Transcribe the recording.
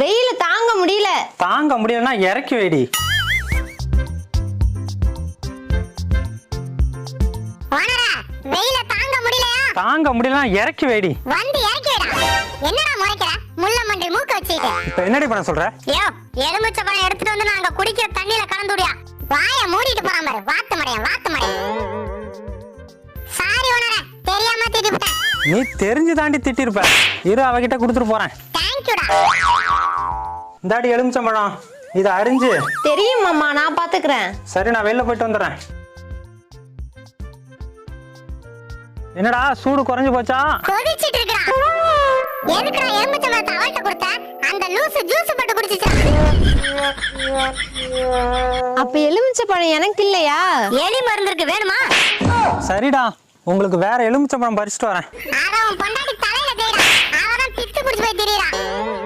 வெயில தாங்க முடியல. தாங்க முடியலன்னா இறக்கி வைடி. ஓனரா, வெயில தாங்க முடியலையா? தாங்க முடியலன்னா இறக்கி வைடி. வந்து இறக்கி விடா. என்னடா முறைக்கிற? முள்ள மண்டி மூக்க வச்சிட்டு. இப்ப என்னடி பண்ண சொல்ற? யோ, எலுமிச்சை பழம் எடுத்துட்டு வந்து நாங்க குடிக்கிற தண்ணியில கலந்துடியா. வாயை மூடிட்டு போறான் பாரு. வாத்து மடையா. சாரி ஓனரா, தெரியாம திட்டிவிட்டேன். நீ தெரிஞ்சு தாண்டி திட்டிருப்ப. இரு, அவகிட்ட கொடுத்துட்டு போறேன். தேங்க்யூடா. இந்தாடி எலுமிச்சம்பழம், இதை அரிஞ்சு. தெரியும் மாமா, நான் பாத்துக்கிறேன். சரி, நான் வெளில போயிட்டு வந்துடுறேன். என்னடா சூடு குறைஞ்சு போச்சா? கொதிச்சிட்டு இருக்கா? எதுக்குடா எலுமிச்சை பழத்தை அவள்கிட்ட கொடுத்த? அந்த லூசு ஜூஸ் போட்டு குடிச்சிச்சா? அப்ப எலுமிச்சை பழம் எனக்கு இல்லையா? எலி மருந்து இருக்கு, வேணுமா? சரிடா, உங்களுக்கு வேற எலுமிச்சம்பழம் பறிச்சுட்டு வரேன். அத உன் பொண்டாட்டி தலையில தேய்டா. அவதான் பித்து குடிச்சு போய் திரியறா.